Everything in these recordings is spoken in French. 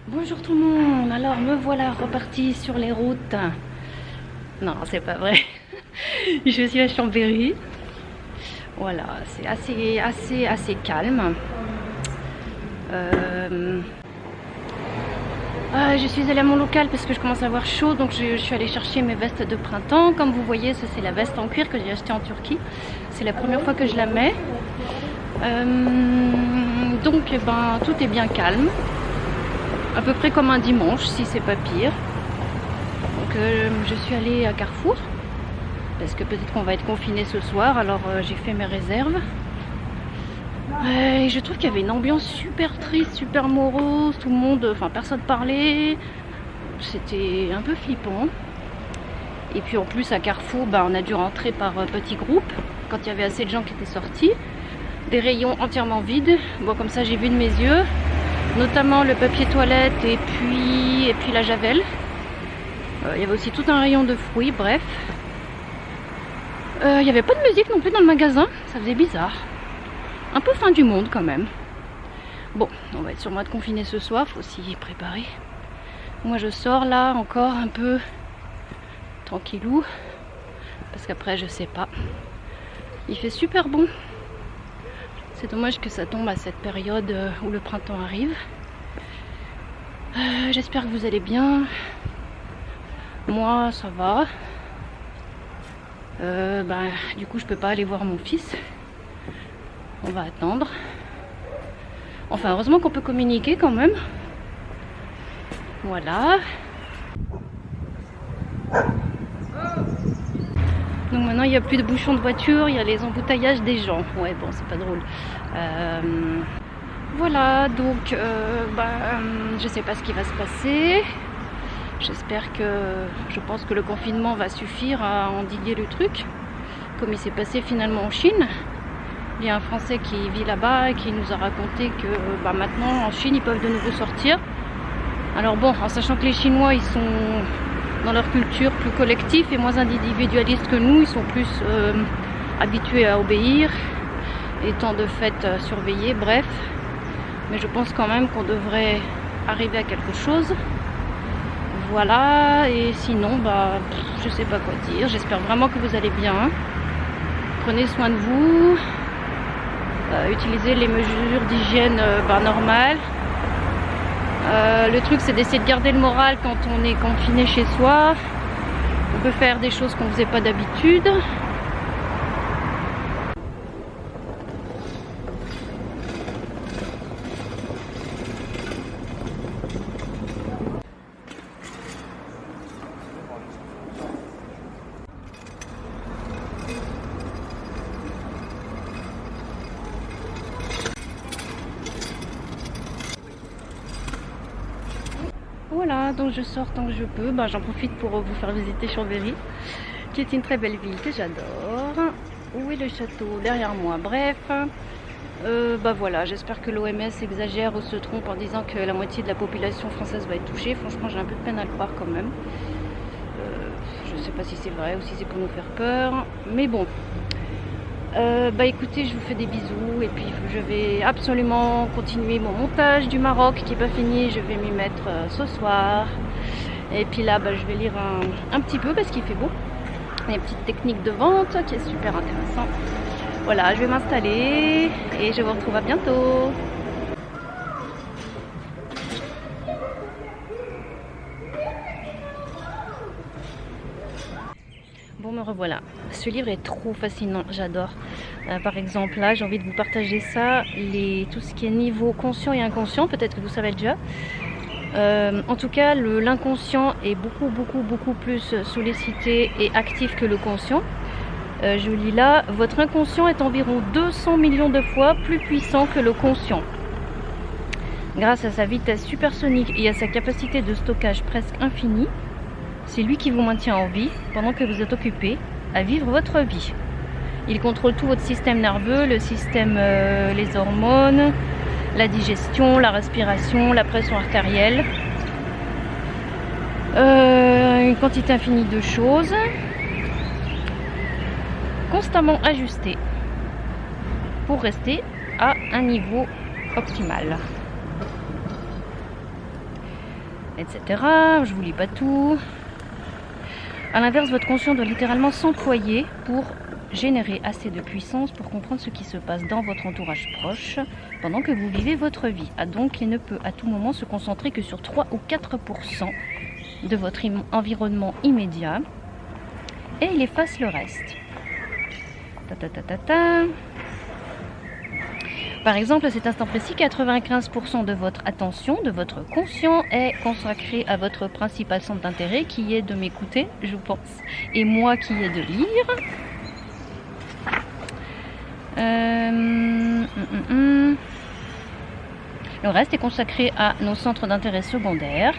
Bonjour tout le monde, alors me voilà repartie sur les routes. Non, c'est pas vrai. Je suis à Chambéry. Voilà, c'est assez calme. Je suis allée à mon local parce que je commence à avoir chaud, donc je suis allée chercher mes vestes de printemps. Comme vous voyez, ça c'est la veste en cuir que j'ai achetée en Turquie. C'est la première fois que je la mets. Donc tout est bien calme. À peu près comme un dimanche, si c'est pas pire. Donc je suis allée à Carrefour parce que peut-être qu'on va être confiné ce soir, alors j'ai fait mes réserves. Et je trouve qu'il y avait une ambiance super triste, super morose, tout le monde, enfin personne parlait. C'était un peu flippant. Et puis en plus à Carrefour, on a dû rentrer par petits groupes quand il y avait assez de gens qui étaient sortis. Des rayons entièrement vides. Bon, comme ça j'ai vu de mes yeux. Notamment le papier toilette et puis la javel. Il y avait aussi tout un rayon de fruits, bref. Il n'y avait pas de musique non plus dans le magasin, ça faisait bizarre. Un peu fin du monde quand même. Bon, on va être sûrement être confiné ce soir, faut s'y préparer. Moi je sors là encore un peu tranquillou. Parce qu'après je sais pas. Il fait super bon. C'est dommage que ça tombe à cette période où le printemps arrive. J'espère que vous allez bien. Moi, ça va. Du coup, je peux pas aller voir mon fils. On va attendre. Enfin, heureusement qu'on peut communiquer quand même. Voilà. Donc maintenant il n'y a plus de bouchons de voiture, il y a les embouteillages des gens. Ouais, bon, c'est pas drôle. Voilà, donc je sais pas ce qui va se passer. J'espère que... Je pense que le confinement va suffire à endiguer le truc. Comme il s'est passé finalement en Chine. Il y a un Français qui vit là-bas et qui nous a raconté que maintenant en Chine ils peuvent de nouveau sortir. Alors bon, en sachant que les Chinois ils sont dans leur culture plus collectif et moins individualiste que nous, ils sont plus habitués à obéir, étant de fait surveillés, bref. Mais je pense quand même qu'on devrait arriver à quelque chose. Voilà, et sinon, je sais pas quoi dire. J'espère vraiment que vous allez bien. Prenez soin de vous. Utilisez les mesures d'hygiène normales. Le truc c'est d'essayer de garder le moral quand on est confiné chez soi. On peut faire des choses qu'on ne faisait pas d'habitude. Voilà, donc je sors tant que je peux. J'en profite pour vous faire visiter Chambéry, qui est une très belle ville que j'adore. Où est le château? Derrière moi. Bref, voilà, j'espère que l'OMS exagère ou se trompe en disant que la moitié de la population française va être touchée. Franchement, j'ai un peu de peine à le croire quand même. Je sais pas si c'est vrai ou si c'est pour nous faire peur. Mais bon. Écoutez, je vous fais des bisous et puis je vais absolument continuer mon montage du Maroc qui n'est pas fini. Je vais m'y mettre ce soir. Et puis là, je vais lire un petit peu parce qu'il fait beau. Il y a une petite technique de vente qui est super intéressante. Voilà, je vais m'installer et je vous retrouve à bientôt. Bon, me revoilà. Ce livre est trop fascinant, j'adore. Par exemple, là, j'ai envie de vous partager ça, tout ce qui est niveau conscient et inconscient, peut-être que vous savez déjà. En tout cas, l'inconscient est beaucoup plus sollicité et actif que le conscient. Je lis là, votre inconscient est environ 200 millions de fois plus puissant que le conscient. Grâce à sa vitesse supersonique et à sa capacité de stockage presque infinie, c'est lui qui vous maintient en vie pendant que vous êtes occupé à vivre votre vie. Il contrôle tout votre système nerveux, le système, les hormones, la digestion, la respiration, la pression artérielle. Une quantité infinie de choses. Constamment ajustées pour rester à un niveau optimal. etc. Je vous lis pas tout. A l'inverse, votre conscient doit littéralement s'employer pour générer assez de puissance pour comprendre ce qui se passe dans votre entourage proche pendant que vous vivez votre vie. Donc, il ne peut à tout moment se concentrer que sur 3 ou 4% de votre environnement immédiat et il efface le reste. Par exemple, à cet instant précis, 95% de votre attention, de votre conscient est consacré à votre principal centre d'intérêt qui est de m'écouter, je pense, et moi qui est de lire. Le reste est consacré à nos centres d'intérêt secondaires.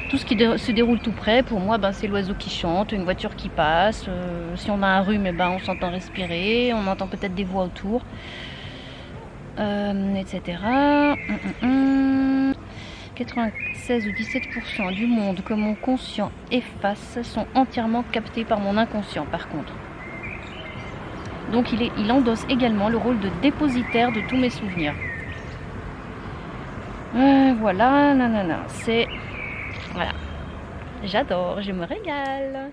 Tout ce qui se déroule tout près, pour moi, c'est l'oiseau qui chante, une voiture qui passe. Si on a un rhume, on s'entend respirer, on entend peut-être des voix autour. Etc. 96 ou 17% du monde que mon conscient efface sont entièrement captés par mon inconscient par contre. Donc il endosse également le rôle de dépositaire de tous mes souvenirs. Voilà, nanana, c'est... Voilà. J'adore, je me régale.